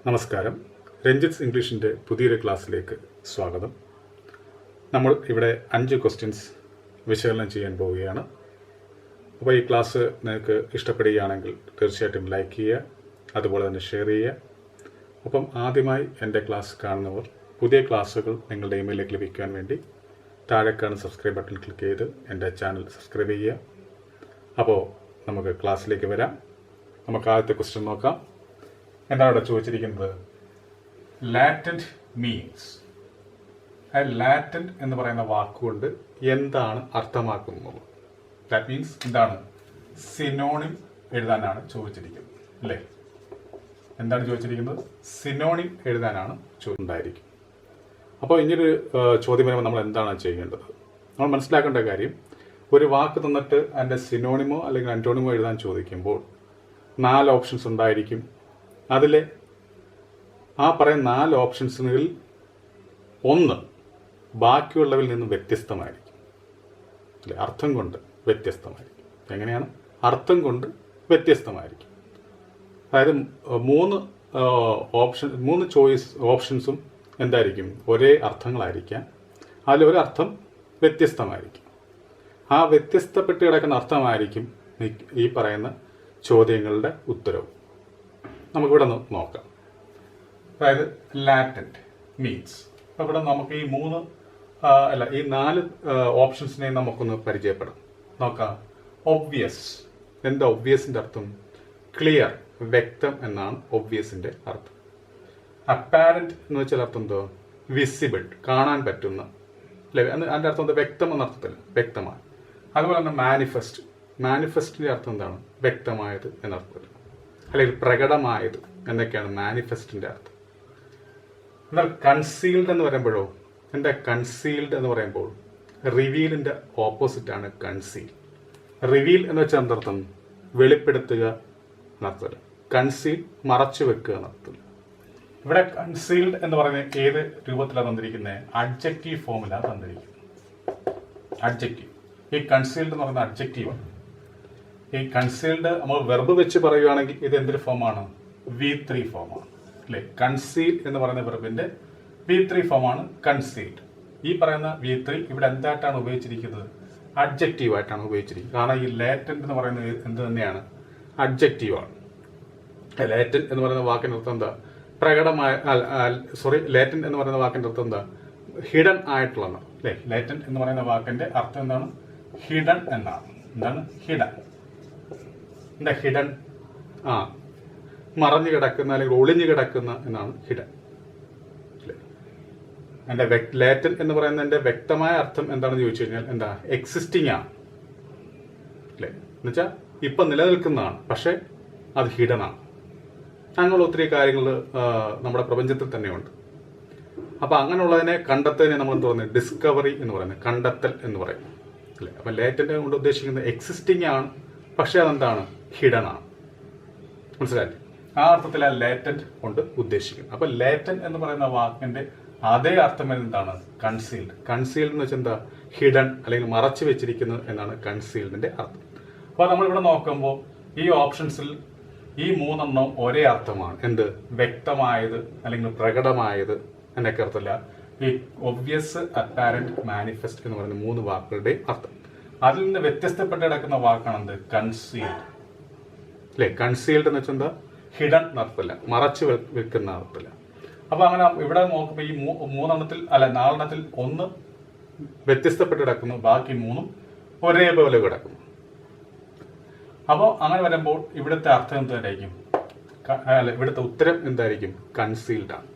നമസ്കാരം. രഞ്ജിത്ത് ഇംഗ്ലീഷിൻ്റെ പുതിയൊരു ക്ലാസ്സിലേക്ക് സ്വാഗതം. നമ്മൾ ഇവിടെ 5 ക്വസ്റ്റ്യൻസ് വിശകലനം ചെയ്യാൻ പോവുകയാണ്. അപ്പോൾ ഈ ക്ലാസ് നിങ്ങൾക്ക് ഇഷ്ടപ്പെടുകയാണെങ്കിൽ തീർച്ചയായിട്ടും ലൈക്ക് ചെയ്യുക, അതുപോലെ തന്നെ ഷെയർ ചെയ്യുക. അപ്പം ആദ്യമായി എൻ്റെ ക്ലാസ് കാണുന്നവർ പുതിയ ക്ലാസ്സുകൾ നിങ്ങളുടെ ഇമെയിലേക്ക് ലഭിക്കാൻ വേണ്ടി താഴെ കാണുന്ന സബ്സ്ക്രൈബ് ബട്ടൺ ക്ലിക്ക് ചെയ്ത് എൻ്റെ ചാനൽ സബ്സ്ക്രൈബ് ചെയ്യുക. അപ്പോൾ നമുക്ക് ക്ലാസ്സിലേക്ക് വരാം. നമുക്ക് ആദ്യത്തെ ക്വസ്റ്റ്യൻ നോക്കാം. എന്താണ് ഇവിടെ ചോദിച്ചിരിക്കുന്നത്? Latent means. ലാറ്റന്റ് എന്ന് പറയുന്ന വാക്കുകൊണ്ട് എന്താണ് അർത്ഥമാക്കുന്നത്? ദാറ്റ് മീൻസ് എന്താണ്? സിനോണിം എഴുതാനാണ് ചോദിച്ചിരിക്കുന്നത്, അല്ലേ? എന്താണ് ചോദിച്ചിരിക്കുന്നത്? സിനോണിം എഴുതാനാണ് ചോദിച്ചിട്ടുണ്ടായിരിക്കും. അപ്പോൾ ഇങ്ങനൊരു ചോദ്യം വരുമ്പോൾ നമ്മൾ എന്താണ് ചെയ്യേണ്ടത്? നമ്മൾ മനസ്സിലാക്കേണ്ട കാര്യം, ഒരു വാക്ക് തന്നിട്ട് അതിൻ്റെ സിനോണിമോ അല്ലെങ്കിൽ ആന്റോണിമോ എഴുതാൻ ചോദിക്കുമ്പോൾ 4 ഓപ്ഷൻസ് ഉണ്ടായിരിക്കും. അതിലെ ആ പറയുന്ന 4 ഓപ്ഷൻസുകളിൽ ഒന്ന് ബാക്കിയുള്ളവരിൽ നിന്ന് വ്യത്യസ്തമായിരിക്കും, അല്ലെ? അർത്ഥം കൊണ്ട് വ്യത്യസ്തമായിരിക്കും. എങ്ങനെയാണ്? അർത്ഥം കൊണ്ട് വ്യത്യസ്തമായിരിക്കും. അതായത് 3 ചോയ്സ് ഓപ്ഷൻസും എന്തായിരിക്കും? ഒരേ അർത്ഥങ്ങളായിരിക്കാം. അതിലൊരർത്ഥം വ്യത്യസ്തമായിരിക്കും. ആ വ്യത്യസ്തപ്പെട്ട് കിടക്കുന്ന അർത്ഥമായിരിക്കും ഈ പറയുന്ന ചോദ്യങ്ങളുടെ ഉത്തരവ്. നമുക്കിവിടെ നോക്കാം. അതായത് ലാറ്റന്റ് മീൻസ്. അപ്പോൾ ഇവിടെ നമുക്ക് ഈ 4 ഓപ്ഷൻസിനെ നമുക്കൊന്ന് പരിചയപ്പെടാം. നോക്കാം. ഒബ്വിയസ്. എന്താ ഒബ്വിയസിന്റെ അർത്ഥം? ക്ലിയർ, വ്യക്തം എന്നാണ് ഒബ്വിയസിന്റെ അർത്ഥം. അപ്പാരന്റ് എന്ന് വെച്ചാൽ അർത്ഥം എന്തോ? വിസിബിൾ, കാണാൻ പറ്റുന്ന, അല്ലെ? അതിന്റെ അർത്ഥം എന്താ? വ്യക്തം എന്ന അർത്ഥത്തിൽ, വ്യക്തമാണ്. അതുപോലെ തന്നെ മാനിഫെസ്റ്റ്. മാനിഫെസ്റ്റിന്റെ അർത്ഥം എന്താണ്? വ്യക്തമായത് എന്നർത്ഥത്തിൽ, അല്ലെങ്കിൽ പ്രകടമായത് എന്നൊക്കെയാണ് മാനിഫെസ്റ്റിന്റെ അർത്ഥം. എന്നാൽ കൺസീൽഡ് എന്ന് പറയുമ്പോഴോ, എന്താ കൺസീൽഡ് എന്ന് പറയുമ്പോൾ റിവീലിന്റെ ഓപ്പോസിറ്റ് ആണ് കൺസീൽ. റിവീൽ എന്ന് വെച്ചാൽ എന്തർത്ഥം? വെളിപ്പെടുത്തുക എന്നർത്ഥം. കൺസീൽ, മറച്ചു വെക്കുക എന്നർത്ഥം. ഇവിടെ കൺസീൽഡ് എന്ന് പറയുന്നത് ഏത് രൂപത്തിലാണ് തന്നിരിക്കുന്നത്? അഡ്ജക്റ്റീവ് ഫോമിലാണ് തന്നിരിക്കുന്നത്. അഡ്ജക്റ്റീവ്. ഈ കൺസീൽഡ് എന്ന് പറയുന്നത് അഡ്ജക്റ്റീവാണ്. ഈ കൺസീൽഡ് നമ്മൾ വെർബ് വെച്ച് പറയുകയാണെങ്കിൽ ഇത് എന്തൊരു ഫോമാണ്? V3 ഫോമാണ്, അല്ലെ? കൺസീൽ എന്ന് പറയുന്ന വെർബിന്റെ V3 ഫോമാണ് കൺസീൽഡ്. ഈ പറയുന്ന V3 ഇവിടെ എന്തായിട്ടാണ് ഉപയോഗിച്ചിരിക്കുന്നത്? അഡ്ജക്റ്റീവ് ആയിട്ടാണ് ഉപയോഗിച്ചിരിക്കുന്നത്. കാരണം ഈ ലാറ്റന്റ് എന്ന് പറയുന്നത് എന്ത് തന്നെയാണ്? അഡ്ജക്റ്റീവാണ്. ലാറ്റന്റ് എന്ന് പറയുന്ന വാക്കിന്റെ അർത്ഥം എന്താ? പ്രകടമായ, ലാറ്റന്റ് എന്ന് പറയുന്ന വാക്കിന്റെ അർത്ഥം എന്താ? ഹിഡൻ ആയിട്ടുള്ളതാണ്, അല്ലെ? ലാറ്റന്റ് എന്ന് പറയുന്ന വാക്കിന്റെ അർത്ഥം എന്താണ്? ഹിഡൻ എന്നാണ്. എന്താണ് ഹിഡൻ? എന്താ ഹിഡൻ? മറഞ്ഞു കിടക്കുന്ന അല്ലെങ്കിൽ ഒളിഞ്ഞു കിടക്കുന്ന എന്നാണ് ഹിഡൻ. എന്റെ ലാറ്റൻ എന്ന് പറയുന്നതിന്റെ വ്യക്തമായ അർത്ഥം എന്താണെന്ന് ചോദിച്ചു കഴിഞ്ഞാൽ എന്താ? എക്സിസ്റ്റിംഗ് ആണ്, അല്ലെ? എന്നുവെച്ചാൽ ഇപ്പൊ നിലനിൽക്കുന്നതാണ്, പക്ഷെ അത് ഹിഡൻ ആണ്. അങ്ങനെയുള്ള ഒത്തിരി കാര്യങ്ങൾ നമ്മുടെ പ്രപഞ്ചത്തിൽ തന്നെയുണ്ട്. അപ്പൊ അങ്ങനെയുള്ളതിനെ കണ്ടെത്തുന്നതിനെ നമ്മൾ എന്ത് പറയുന്നത്? ഡിസ്കവറി എന്ന് പറയുന്നത്, കണ്ടെത്തൽ എന്ന് പറയും, അല്ലെ? അപ്പൊ ലാറ്റന്റ് കൊണ്ട് ഉദ്ദേശിക്കുന്നത് എക്സിസ്റ്റിംഗ് ആണ്, പക്ഷെ അതെന്താണ്? ഹിഡൻ ആണ്. മനസ്സിലായില്ലേ? ആ അർത്ഥത്തിലാണ് ലാറ്റന്റ് കൊണ്ട് ഉദ്ദേശിക്കുന്നത്. അപ്പൊ ലാറ്റന്റ് എന്ന് പറയുന്ന വാക്കിന്റെ അതേ അർത്ഥം എന്താണ്? കൺസീൽഡ്. കൺസീൽഡ് എന്ന് വെച്ചാൽ എന്താ? ഹിഡൻ, അല്ലെങ്കിൽ മറച്ചു വെച്ചിരിക്കുന്നത് എന്നാണ് കൺസീൽഡിന്റെ അർത്ഥം. അപ്പൊ നമ്മളിവിടെ നോക്കുമ്പോൾ ഈ ഓപ്ഷൻസിൽ ഈ 3 ഒരേ അർത്ഥമാണ്. എന്ത്? വ്യക്തമായത് അല്ലെങ്കിൽ പ്രകടമായത് എന്നൊക്കെ അർത്ഥമില്ല. ഈ ഒബ്വിയസ്, അപ്പാരന്റ്, മാനിഫെസ്റ്റ് എന്ന് പറയുന്ന 3 വാക്കുകളുടെ അർത്ഥം. അതിൽ നിന്ന് വ്യത്യസ്തപ്പെട്ട് കിടക്കുന്ന വാക്കാണ് എന്ത്? കൺസീൽഡ്, അല്ലെ? കൺസീൽഡ് എന്ന് വെച്ചാൽ എന്താ? ഹിഡൻ എന്നർത്ഥമില്ല, മറച്ചു വെക്കുന്ന അർത്ഥമില്ല. അപ്പൊ അങ്ങനെ ഇവിടെ നോക്കുമ്പോൾ ഈ 4 ഒന്ന് വ്യത്യസ്തപ്പെട്ട് കിടക്കുന്നു, ബാക്കി 3 ഒരേപോലെ കിടക്കുന്നു. അപ്പോൾ അങ്ങനെ വരുമ്പോൾ ഇവിടുത്തെ അർത്ഥം എന്തായിരിക്കും? ഇവിടുത്തെ ഉത്തരം എന്തായിരിക്കും? കൺസീൽഡ് ആണ്.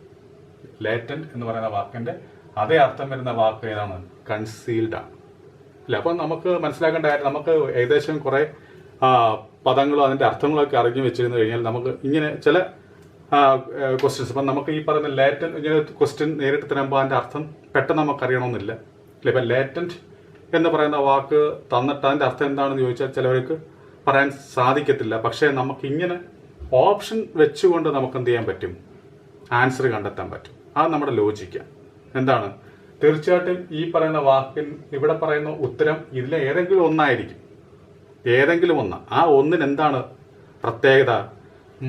ലാറ്റന്റ് എന്ന് പറയുന്ന വാക്കിന്റെ അതേ അർത്ഥം വരുന്ന വാക്ക് ഏതാണ്? കൺസീൽഡ് ആണ്, അല്ലെ? അപ്പൊ നമുക്ക് മനസ്സിലാക്കേണ്ട കാര്യം, നമുക്ക് ഏകദേശം കുറെ പദങ്ങളോ അതിന്റെ അർത്ഥങ്ങളൊക്കെ അറിഞ്ഞു വെച്ചിരുന്നു കഴിഞ്ഞാൽ നമുക്ക് ഇങ്ങനെ ചില ക്വസ്റ്റ്യൻസ്, ഇപ്പം നമുക്ക് ഈ പറയുന്ന ലാറ്റന്റ് ഇങ്ങനെ ക്വസ്റ്റ്യൻ നേരിട്ട് തരുമ്പോൾ അതിന്റെ അർത്ഥം പെട്ടെന്ന് നമുക്ക് അറിയണമെന്നില്ല, അല്ലെ? ഇപ്പം ലാറ്റന്റ് എന്ന് പറയുന്ന വാക്ക് തന്നിട്ട് അതിന്റെ അർത്ഥം എന്താണെന്ന് ചോദിച്ചാൽ ചിലവർക്ക് പറയാൻ സാധിക്കത്തില്ല. പക്ഷേ നമുക്ക് ഇങ്ങനെ ഓപ്ഷൻ വെച്ചുകൊണ്ട് നമുക്ക് എന്ത് ചെയ്യാൻ പറ്റും? ആൻസർ കണ്ടെത്താൻ പറ്റും. അത് നമ്മുടെ ലോജിക്കാണ്. എന്താണ്? തീർച്ചയായിട്ടും ഈ പറയുന്ന വാക്കിന് ഇവിടെ പറയുന്ന ഉത്തരം ഇതിലെ ഏതെങ്കിലും ഒന്നായിരിക്കും. ഏതെങ്കിലും ഒന്ന്. ആ ഒന്നിന് എന്താണ് പ്രത്യേകത?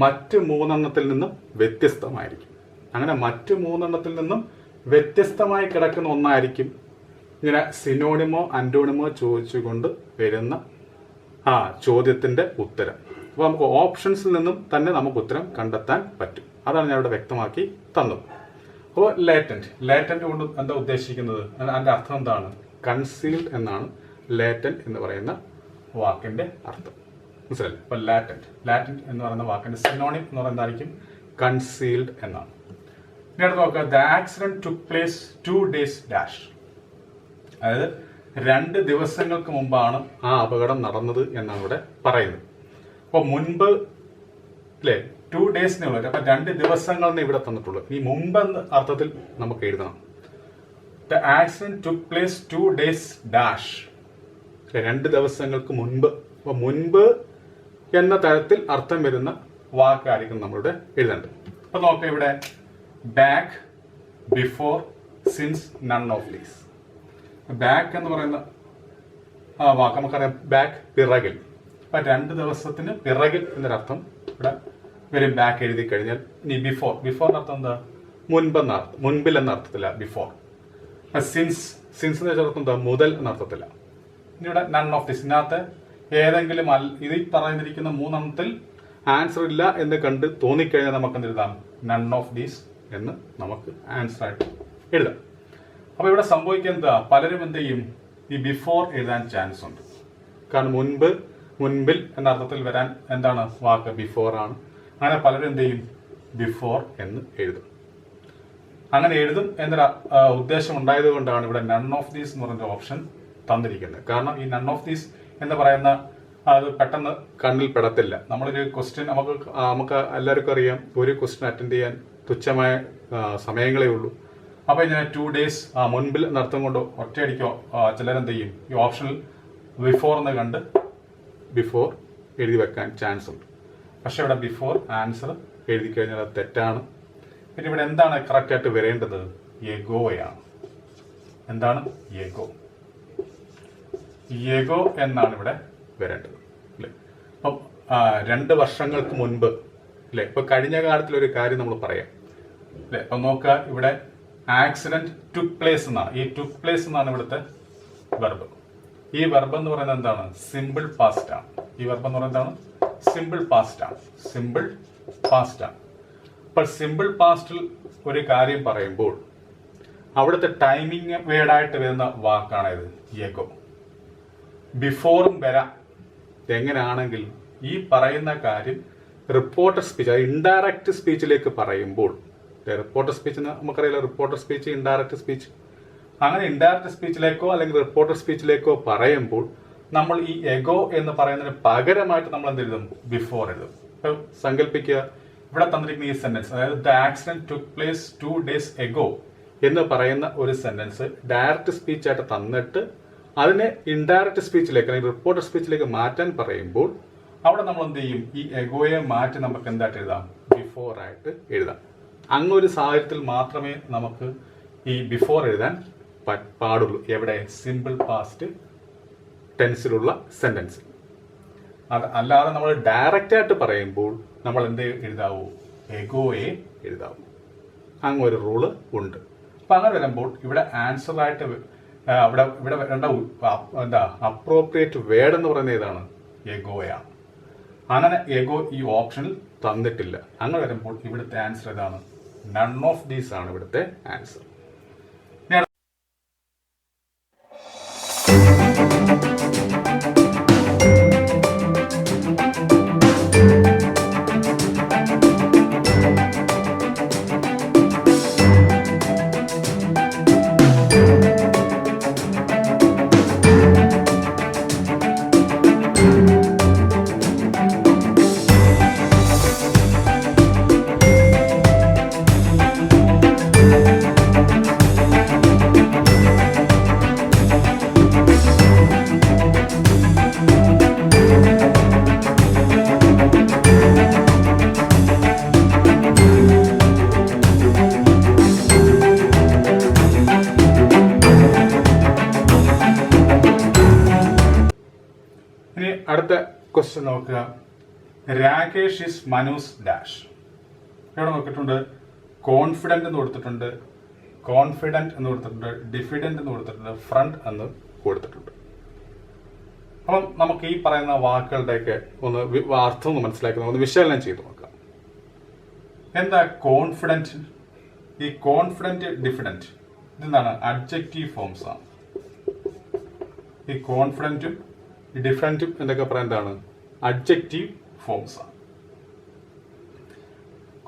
മറ്റ് 3 എണ്ണത്തിൽ നിന്നും വ്യത്യസ്തമായിരിക്കും. അങ്ങനെ മറ്റ് 3 എണ്ണത്തിൽ നിന്നും വ്യത്യസ്തമായി കിടക്കുന്ന ഒന്നായിരിക്കും ഇങ്ങനെ സിനോണിമോ അന്റോണിമോ ചോദിച്ചുകൊണ്ട് വരുന്ന ചോദ്യത്തിന്റെ ഉത്തരം. അപ്പോൾ നമുക്ക് ഓപ്ഷൻസിൽ നിന്നും തന്നെ നമുക്ക് ഉത്തരം കണ്ടെത്താൻ പറ്റും. അതാണ് ഞാൻ ഇവിടെ വ്യക്തമാക്കി തന്നത്. അപ്പോൾ ലേറ്റന്റ് കൊണ്ട് എന്താ ഉദ്ദേശിക്കുന്നത്, അതിന്റെ അർത്ഥം എന്താണ്? കൺസീൽഡ് എന്നാണ് ലേറ്റന്റ് എന്ന് പറയുന്ന വാക്കിന്റെ അർത്ഥം. മനസ്സിലല്ലേ? അപ്പൊ ലാറ്റന്റ് എന്ന് പറയുന്ന വാക്കിന്റെ സിനോണിം എന്ന് പറയുന്നത് എന്തായിരിക്കും? കൺസീൽഡ് എന്നാണ്. ഇനി അടുത്ത് നോക്കുക, the accident took place 2 days dash. അതായത് 2 ദിവസങ്ങൾക്ക് മുമ്പാണ് ആ അപകടം നടന്നത് എന്നാണ് ഇവിടെ പറയുന്നത്. അപ്പൊ മുൻപ് അല്ലേ 2 days ഉള്ളത്. അപ്പൊ 2 ദിവസങ്ങളെന്ന് ഇവിടെ തന്നിട്ടുള്ളൂ. ഈ മുമ്പെന്ന അർത്ഥത്തിൽ നമുക്ക് എഴുതണം. The accident took place 2 days dash. 2 ദിവസങ്ങൾക്ക് മുൻപ്. അപ്പൊ മുൻപ് എന്ന തരത്തിൽ അർത്ഥം വരുന്ന വാക്കായിരിക്കും നമ്മളിവിടെ എഴുതേണ്ടത്. അപ്പൊ നോക്കാം ഇവിടെ back, before, since, none of these. Back എന്ന് പറയുന്ന വാക്ക് നമുക്കറിയാം, ബാക്ക് പിറകിൽ. അപ്പൊ 2 ദിവസത്തിന് പിറകിൽ എന്നൊരർത്ഥം ഇവിടെ വരും ബാക്ക് എഴുതി കഴിഞ്ഞാൽ. ഇനി ബിഫോറിന്റെ അർത്ഥം എന്താ? മുൻപിൽ എന്ന അർത്ഥത്തില്ല ബിഫോർ. സിൻസ് എന്ന് വെച്ചാൽ അർത്ഥം എന്താ? മുതൽ എന്ന അർത്ഥത്തില്ല. ഇനി ഇവിടെ നൺ ഓഫ് ദീസ്. ഇതിനകത്ത് ഏതെങ്കിലും ഇതിൽ പറഞ്ഞിരിക്കുന്ന 3 എണ്ണത്തിൽ ആൻസർ ഇല്ല എന്ന് കണ്ട് തോന്നിക്കഴിഞ്ഞാൽ നമുക്ക് എന്ത് എഴുതാം? നൺ ഓഫ് ദീസ് എന്ന് നമുക്ക് ആൻസർ ആയിട്ട് എഴുതാം. അപ്പൊ ഇവിടെ സംഭവിക്കുന്നത് പലരും എന്ത് ചെയ്യും? ഈ ബിഫോർ എഴുതാൻ ചാൻസ് ഉണ്ട്. കാരണം മുൻപിൽ എന്ന അർത്ഥത്തിൽ വരാൻ എന്താണ് വാക്ക്? ബിഫോർ ആണ്. അങ്ങനെ പലരും എന്ത് ചെയ്യും? ബിഫോർ എന്ന് എഴുതും. അങ്ങനെ എഴുതും എന്നൊരു ഉദ്ദേശം ഉണ്ടായത് കൊണ്ടാണ് ഇവിടെ നൺ ഓഫ് ദീസ് എന്ന് പറയുന്ന ഓപ്ഷൻ തന്നിരിക്കുന്നത്. കാരണം ഈ നൺ ഓഫ് ദീസ് എന്ന് പറയുന്ന അത് പെട്ടെന്ന് കണ്ണിൽ പെടത്തില്ല. നമ്മളൊരു ക്വസ്റ്റ്യൻ നമുക്ക് എല്ലാവർക്കും അറിയാം, ഒരു ക്വസ്റ്റ്യൻ അറ്റൻഡ് ചെയ്യാൻ തുച്ഛമായ സമയങ്ങളേ ഉള്ളൂ. അപ്പൊ ഇങ്ങനെ 2 days മുൻപിൽ എന്നർത്ഥം കൊണ്ട് ഒറ്റയടിക്കോ ചിലരെന്ത് ചെയ്യും? ഈ ഓപ്ഷനിൽ ബിഫോർ എന്ന് കണ്ട് ബിഫോർ എഴുതി വെക്കാൻ ചാൻസ് ഉണ്ട്. പക്ഷെ ഇവിടെ ബിഫോർ ആൻസർ എഴുതി കഴിഞ്ഞാൽ അത് തെറ്റാണ്. പിന്നെ ഇവിടെ എന്താണ് കറക്റ്റ് ആയിട്ട് വരേണ്ടത്? എഗോയാണ്. എന്താണ്? എഗോ എന്നാണ് ഇവിടെ വരേണ്ടത്. അല്ലെ? അപ്പം 2 വർഷങ്ങൾക്ക് മുൻപ് അല്ലെ? ഇപ്പൊ കഴിഞ്ഞ കാലത്തിൽ ഒരു കാര്യം നമ്മൾ പറയാം അല്ലെ? അപ്പൊ നോക്കുക, ഇവിടെ ആക്സിഡന്റ് ടുക്ക് പ്ലേസ് എന്നാണ്. ഈ ടുക്ക് പ്ലേസ് എന്നാണ് ഇവിടുത്തെ വെർബ്. ഈ വെർബ് എന്ന് പറയുന്നത് എന്താണ്? സിമ്പിൾ പാസ്റ്റ് ആണ്. ഈ വെർബ് എന്ന് പറയുന്നത് എന്താണ്? സിമ്പിൾ പാസ്റ്റ് ആണ്. അപ്പോൾ സിമ്പിൾ പാസ്റ്റിൽ ഒരു കാര്യം പറയുമ്പോൾ അവിടുത്തെ ടൈമിങ് വേർഡായിട്ട് വരുന്ന വാക്കാണ് ഇത് എഗോ. ബിഫോറും വരാം. എങ്ങനെയാണെങ്കിൽ ഈ പറയുന്ന കാര്യം റിപ്പോർട്ടർ സ്പീച്ച്, അത് ഇൻഡയറക്റ്റ് സ്പീച്ചിലേക്ക് പറയുമ്പോൾ, റിപ്പോർട്ടർ സ്പീച്ച് നമുക്കറിയില്ല, റിപ്പോർട്ടർ സ്പീച്ച്, ഇൻഡയറക്റ്റ് സ്പീച്ച്. അങ്ങനെ ഇൻഡയറക്റ്റ് സ്പീച്ചിലേക്കോ അല്ലെങ്കിൽ റിപ്പോർട്ടർ സ്പീച്ചിലേക്കോ പറയുമ്പോൾ നമ്മൾ ഈ എഗോ എന്ന് പറയുന്നതിന് പകരമായിട്ട് നമ്മൾ എന്ത് എഴുതും? ബിഫോർ എഴുതും. ഇപ്പൊ സങ്കല്പിക്കുക, ഇവിടെ തന്നിരിക്കുന്ന ഈ സെന്റൻസ്, അതായത് the accident took place 2 days ago എന്ന് പറയുന്ന ഒരു സെന്റൻസ് ഡയറക്റ്റ് സ്പീച്ച് ആയിട്ട് തന്നിട്ട് അതിനെ ഇൻഡയറക്റ്റ് സ്പീച്ചിലേക്ക് അല്ലെങ്കിൽ റിപ്പോർട്ടർ സ്പീച്ചിലേക്ക് മാറ്റാൻ പറയുമ്പോൾ അവിടെ നമ്മൾ എന്ത് ചെയ്യും? ഈ എഗോയെ മാറ്റി നമുക്ക് എന്തായിട്ട് എഴുതാം? ബിഫോർ ആയിട്ട് എഴുതാം. അങ്ങൊരു സാഹചര്യത്തിൽ മാത്രമേ നമുക്ക് ഈ ബിഫോർ എഴുതാൻ പാടുള്ളൂ. എവിടെ? സിമ്പിൾ പാസ്റ്റ് ടെൻസിലുള്ള സെന്റൻസ്. അല്ലാതെ നമ്മൾ ഡയറക്റ്റ് ആയിട്ട് പറയുമ്പോൾ നമ്മൾ എന്ത് എഴുതാവൂ? എഗോയെ എഴുതാവൂ. അങ്ങൊരു റൂള് ഉണ്ട്. അപ്പൊ അങ്ങനെ വരുമ്പോൾ ഇവിടെ ആൻസർ ആയിട്ട് ഇവിടെ വരേണ്ട അപ്രോപ്രിയേറ്റ് വേർഡ് എന്ന് പറയുന്നത് ഏതാണ്? എഗോയാണ്. അങ്ങനെ എഗോ ഈ ഓപ്ഷനിൽ തന്നിട്ടില്ല. അങ്ങനെ വരുമ്പോൾ ഇവിടുത്തെ ആൻസർ ഏതാണ്? നൺ ഓഫ് ദീസ് ആണ് ഇവിടുത്തെ ആൻസർ. അടുത്ത ക്വസ്റ്റ്യൻ നോക്കുക. Rakesh is Manu's dash. ഇവിടെ നോക്കിയിട്ടുണ്ട് കോൺഫിഡന്റ് എന്ന് കൊടുത്തിട്ടുണ്ട്, കോൺഫിഡന്റ് എന്ന് കൊടുത്തിട്ടുണ്ട്, ഡിഫിഡന്റ് എന്ന് കൊടുത്തിട്ടുണ്ട്, ഫ്രണ്ട് എന്ന് കൊടുത്തിട്ടുണ്ട്. അപ്പം നമുക്ക് ഈ പറയുന്ന വാക്കുകളുടെയൊക്കെ ഒന്ന് അർത്ഥം ഒന്ന് മനസ്സിലാക്കി ഒന്ന് വിശകലനം ചെയ്ത് നോക്കാം. എന്താ കോൺഫിഡന്റ്? ഈ കോൺഫിഡന്റ്, ഡിഫിഡന്റ് ഇതെന്താണ്? അഡ്ജക്റ്റീവ് ഫോംസ് ആണ്. ഈ കോൺഫിഡന്റും ഡിഫറന്റും എന്നൊക്കെ പറയാൻ എന്താണ്? അഡ്ജക്റ്റീവ് ഫോംസ് ആണ്.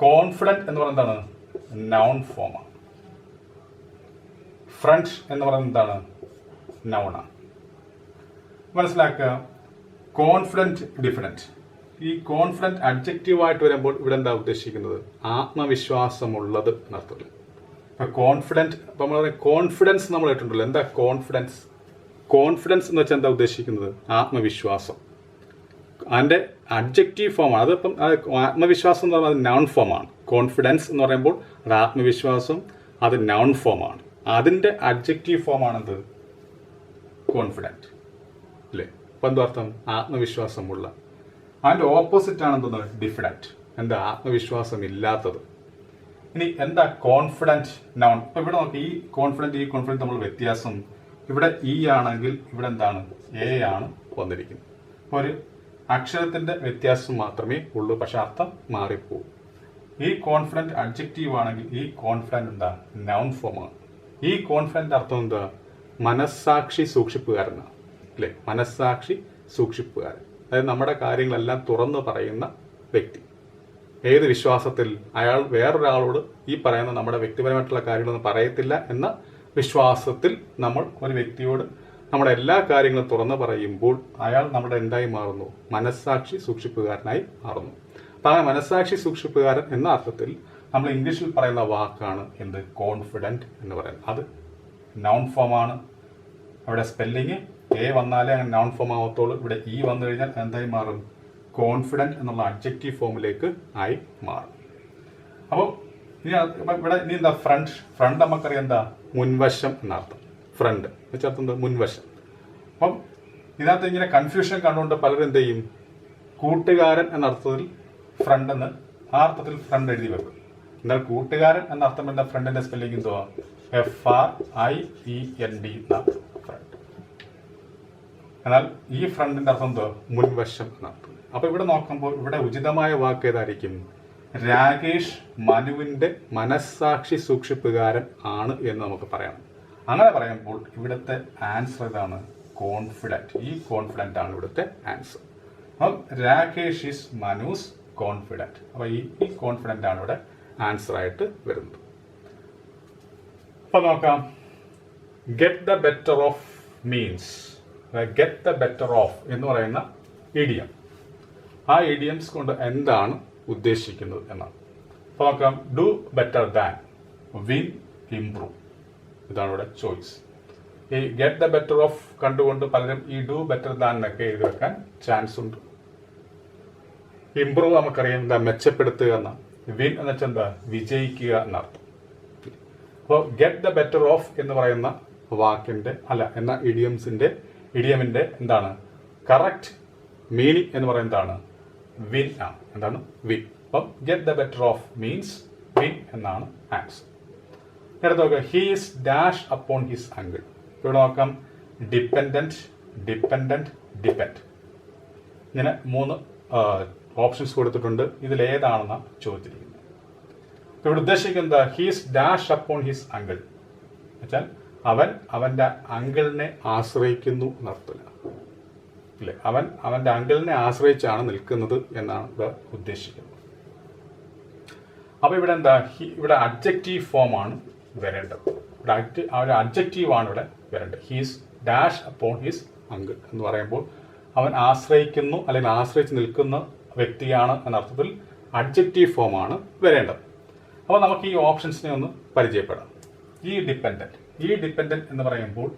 കോൺഫിഡന്റ് എന്ന് പറയുന്നത് എന്താണ്? നൗൺ ഫോമാണ്. ഫ്രണ്ട് എന്ന് പറയുന്നത് എന്താണ്? നൗണാണ്. മനസ്സിലാക്കുക. കോൺഫിഡന്റ്, ഡിഫിഡന്റ്. ഈ കോൺഫിഡന്റ് അഡ്ജക്റ്റീവായിട്ട് വരുമ്പോൾ ഇവിടെ എന്താ ഉദ്ദേശിക്കുന്നത്? ആത്മവിശ്വാസമുള്ളത് എന്നർത്ഥമില്ല. ഇപ്പൊ കോൺഫിഡന്റ്, ഇപ്പൊ നമ്മൾ പറയുന്നത് കോൺഫിഡൻസ് നമ്മൾ കേട്ടിട്ടുണ്ടല്ലോ. എന്താ കോൺഫിഡൻസ്? കോൺഫിഡൻസ് എന്ന് വെച്ചാൽ എന്താ ഉദ്ദേശിക്കുന്നത്? ആത്മവിശ്വാസം. അതിന്റെ അഡ്ജക്റ്റീവ് ഫോമാണ്. അതിപ്പം ആത്മവിശ്വാസം എന്ന് പറയുന്നത് നൗൺ ഫോമാണ്. കോൺഫിഡൻസ് എന്ന് പറയുമ്പോൾ അത് ആത്മവിശ്വാസം, അത് നൗൺ ഫോമാണ്. അതിന്റെ അഡ്ജക്റ്റീവ് ഫോമാണെന്ത്? കോൺഫിഡന്റ് അല്ലേ? അപ്പൊ എന്താ അർത്ഥം? ആത്മവിശ്വാസമുള്ള. അതിന്റെ ഓപ്പോസിറ്റ് ആണ് എന്തെന്ന്? ഡിഫിഡന്റ്. എന്താ? ആത്മവിശ്വാസം ഇല്ലാത്തത്. ഇനി എന്താ കോൺഫിഡന്റ് നൗൺ? ഇപ്പൊ ഇവിടെ നോക്കി, ഈ കോൺഫിഡന്റ് നമ്മൾ വ്യത്യാസം. ഇവിടെ ഇ ആണെങ്കിൽ ഇവിടെ എന്താണ്? എ ആണ് വന്നിരിക്കുന്നത്. അപ്പൊ ഒരു അക്ഷരത്തിന്റെ വ്യത്യാസം മാത്രമേ ഉള്ളൂ, പക്ഷെ അർത്ഥം മാറിപ്പോകും. ഈ കോൺഫിഡന്റ് അഡ്ജക്റ്റീവ് ആണെങ്കിൽ ഈ കോൺഫിഡന്റ് എന്താ? നൗൺ ഫോമാണ്. ഈ കോൺഫിഡന്റ് അർത്ഥം എന്താ? മനസ്സാക്ഷി സൂക്ഷിപ്പുകാരനാണ് അല്ലെ? മനസ്സാക്ഷി സൂക്ഷിപ്പുകാരൻ, അതായത് നമ്മുടെ കാര്യങ്ങളെല്ലാം തുറന്നു പറയുന്ന വ്യക്തി. ഏത് വിശ്വാസത്തിൽ? അയാൾ വേറൊരാളോട് ഈ പറയുന്ന നമ്മുടെ വ്യക്തിപരമായിട്ടുള്ള കാര്യങ്ങളൊന്നും പറയത്തില്ല എന്ന വിശ്വാസത്തിൽ നമ്മൾ ഒരു വ്യക്തിയോട് നമ്മുടെ എല്ലാ കാര്യങ്ങളും തുറന്നു പറയുമ്പോൾ അയാൾ നമ്മുടെ എന്തായി മാറുന്നു? മനസ്സാക്ഷി സൂക്ഷിപ്പുകാരനായി മാറുന്നു. അപ്പൊ ആ മനസ്സാക്ഷി സൂക്ഷിപ്പുകാരൻ എന്ന അർത്ഥത്തിൽ നമ്മൾ ഇംഗ്ലീഷിൽ പറയുന്ന വാക്കാണ് എന്ത്? കോൺഫിഡന്റ് എന്ന് പറയുന്നത്. അത് നൗൺ ഫോമാണ്. അവിടെ സ്പെല്ലിങ് എ വന്നാലേ അങ്ങനെ നൗൺ ഫോം ആവത്തുള്ളൂ. ഇവിടെ ഇ വന്നു കഴിഞ്ഞാൽ എന്തായി മാറും? കോൺഫിഡന്റ് എന്നുള്ള അഡ്ജക്റ്റീവ് ഫോമിലേക്ക് ആയി മാറും. അപ്പോൾ ഇവിടെ ഇനി എന്താ? ഫ്രണ്ട് നമുക്കറിയാം എന്താ? മുൻവശം എന്നർത്ഥം. ഫ്രണ്ട് വെച്ചർത്ഥം എന്താ? മുൻവശം. അപ്പം ഇതിനകത്ത് ഇങ്ങനെ കൺഫ്യൂഷൻ കണ്ടുകൊണ്ട് പലരും എന്ത് ചെയ്യും? കൂട്ടുകാരൻ എന്നർത്ഥത്തിൽ ഫ്രണ്ട് എന്ന് ആ അർത്ഥത്തിൽ ഫ്രണ്ട് എഴുതി വെക്കും. എന്നാൽ കൂട്ടുകാരൻ എന്ന അർത്ഥം എന്താ? ഫ്രണ്ടിന്റെ സ്പെല്ലിംഗ് എന്തുവാ? FRIEND friend. എന്നാൽ ഈ ഫ്രണ്ടിന്റെ അർത്ഥം എന്തുവാ? മുൻവശം എന്നർത്ഥം. അപ്പൊ ഇവിടെ നോക്കുമ്പോൾ ഇവിടെ ഉചിതമായ വാക്ക് ഏതായിരിക്കും? രാകേഷ് മനുവിന്റെ മനസ്സാക്ഷി സൂക്ഷിപ്പുകാരൻ ആണ് എന്ന് നമുക്ക് പറയാം. അങ്ങനെ പറയുമ്പോൾ ഇവിടുത്തെ ആൻസർ ഇതാണ് കോൺഫിഡന്റ്. ഈ കോൺഫിഡന്റ് ആണ് ഇവിടുത്തെ ആൻസർ. അപ്പം രാകേഷ് ഈസ് മനൂസ് കോൺഫിഡന്റ്. അപ്പൊ ഈ കോൺഫിഡന്റ് ആണ് ഇവിടെ ആൻസർ ആയിട്ട് വരുന്നത്. അപ്പൊ നോക്കാം. Get the better off means, get the better off എന്ന് പറയുന്ന ഇഡിയം. ആ ഇഡിയംസ് കൊണ്ട് എന്താണ് ഉദ്ദേശിക്കുന്നത് എന്നാണ്. അപ്പൊ നോക്കാം. Do better than, win, improve. ഇതാണ് ഇവിടെ ചോയ്സ്. ഈ ഗെറ്റ് ദ ബെറ്റർ ഓഫ് കണ്ടുകൊണ്ട് പലരും ഈ ഡു ബെറ്റർ ദാൻ എന്നൊക്കെ എഴുതി വെക്കാൻ ചാൻസ് ഉണ്ട്. ഇംപ്രൂവ് നമുക്കറിയാം എന്താ? മെച്ചപ്പെടുത്തുക എന്ന. വിൻ എന്ന് വെച്ചാൽ എന്താ? വിജയിക്കുക എന്നർത്ഥം. അപ്പോൾ ഗെറ്റ് ദ ബെറ്റർ ഓഫ് എന്ന് പറയുന്ന വാക്കിന്റെ എന്ന ഇഡിയമിന്റെ എന്താണ് കറക്റ്റ് മീനിങ് എന്ന് പറയുന്നതാണ്? വിൻ ആണ്. എന്താണ്? വിൻ. അപ്പം get the better off means win എന്നാണ് ആൻസർ. നേരത്തെ നോക്കാം. He is dash upon his uncle. ഇവിടെ നോക്കാം. Dependent, dependent, depend. ഇങ്ങനെ 3 ഓപ്ഷൻസ് കൊടുത്തിട്ടുണ്ട്. ഇതിൽ ഏതാണെന്നാണ് ചോദിച്ചിരിക്കുന്നത്. ഇവിടെ ഉദ്ദേശിക്കുന്നത് he's dash upon his uncle വെച്ചാൽ അവൻ അവന്റെ അങ്കിളിനെ ആശ്രയിക്കുന്നു എന്നർത്ഥമില്ല അല്ലെ? അവൻ അവന്റെ അങ്കിളിനെ ആശ്രയിച്ചാണ് നിൽക്കുന്നത് എന്നാണ് ഇവിടെ ഉദ്ദേശിക്കുന്നത്. അപ്പൊ ഇവിടെ എന്താ? ഇവിടെ അഡ്ജക്റ്റീവ് ഫോം ആണ് വരേണ്ടത്. ഇവിടെ അഡ്ജക്റ്റീവ് ആണ് ഇവിടെ വരേണ്ടത്. He's dash upon his uncle എന്ന് പറയുമ്പോൾ അവൻ ആശ്രയിക്കുന്നു അല്ലെങ്കിൽ ആശ്രയിച്ച് നിൽക്കുന്ന വ്യക്തിയാണ് എന്ന അർത്ഥത്തിൽ അഡ്ജക്റ്റീവ് ഫോം ആണ് വരേണ്ടത്. അപ്പോൾ നമുക്ക് ഈ ഓപ്ഷൻസിനെ ഒന്ന് പരിചയപ്പെടാം. ഈ ഡിപ്പെൻഡന്റ് എന്ന് പറയുമ്പോൾ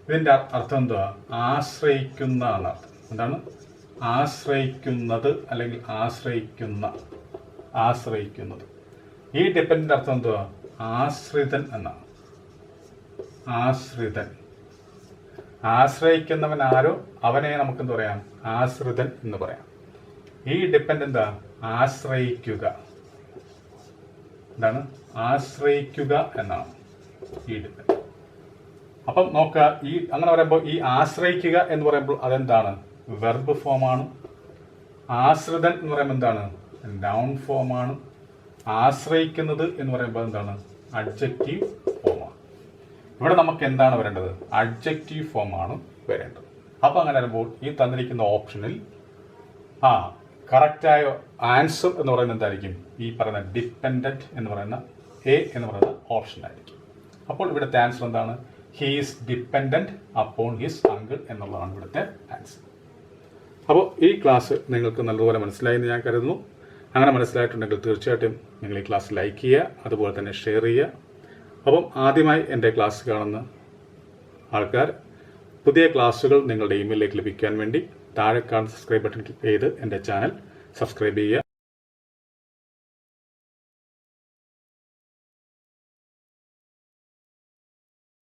ഇതിന്റെ അർത്ഥം എന്തുവാ? ആശ്രയിക്കുന്ന എന്നർത്ഥം. എന്താണ്? ആശ്രയിക്കുന്നത് അല്ലെങ്കിൽ ആശ്രയിക്കുന്നത്. ഈ ഡിപ്പെൻഡന്റ് അർത്ഥം എന്തുവാ? ആശ്രിതൻ എന്നാണ്. ആശ്രയിക്കുന്നവൻ ആരോ അവനെ നമുക്ക് എന്ത് പറയാം? ആശ്രിതൻ എന്ന് പറയാം. ഈ ഡിപ്പെൻഡ് എന്താ? ആശ്രയിക്കുക. എന്താണ്? ആശ്രയിക്കുക എന്നാണ് ഈ ഡിപ്പെൻഡ്. അപ്പം നോക്കുക, ഈ അങ്ങനെ പറയുമ്പോൾ ഈ ആശ്രയിക്കുക എന്ന് പറയുമ്പോൾ അതെന്താണ്? വെർബ് ഫോമാണ്. ആശ്രിതൻ എന്ന് പറയുമ്പോൾ എന്താണ്? നൗൺ ഫോമാണ്. ആശ്രയിക്കുന്നത് എന്ന് പറയുമ്പോൾ എന്താണ്? അഡ്ജക്റ്റീവ് ഫോമാണ്. ഇവിടെ നമുക്ക് എന്താണ് വരേണ്ടത്? അഡ്ജക്റ്റീവ് ഫോമാണ് വരേണ്ടത്. അപ്പോൾ അങ്ങനെ വരുമ്പോൾ ഈ തന്നിരിക്കുന്ന ഓപ്ഷനിൽ കറക്റ്റായ ആൻസർ എന്ന് പറയുന്നത് എന്തായിരിക്കും? ഈ പറയുന്ന ഡിപ്പെൻഡന്റ് എന്ന് പറയുന്ന എ എന്ന് പറയുന്ന ഓപ്ഷൻ ആയിരിക്കും. അപ്പോൾ ഇവിടുത്തെ ആൻസർ എന്താണ്? He is dependent upon his uncle എന്നുള്ളതാണ് ഇവിടുത്തെ ആൻസർ. അപ്പോൾ ഈ ക്ലാസ് നിങ്ങൾക്ക് നല്ലതുപോലെ മനസ്സിലായി എന്ന് ഞാൻ കരുതുന്നു. അങ്ങനെ മനസ്സിലായിട്ടുണ്ടെങ്കിൽ തീർച്ചയായിട്ടും നിങ്ങൾ ഈ ക്ലാസ് ലൈക്ക് ചെയ്യുക, അതുപോലെ തന്നെ ഷെയർ ചെയ്യുക. അപ്പം ആദ്യമായി എൻ്റെ ക്ലാസ് കാണുന്ന ആൾക്കാർ പുതിയ ക്ലാസ്സുകൾ നിങ്ങളുടെ ഇമെയിലിലേക്ക് ലഭിക്കാൻ വേണ്ടി താഴെ കാണുന്ന സബ്സ്ക്രൈബ് ബട്ടൺ ക്ലിക്ക് ചെയ്ത് എൻ്റെ ചാനൽ സബ്സ്ക്രൈബ് ചെയ്യുക.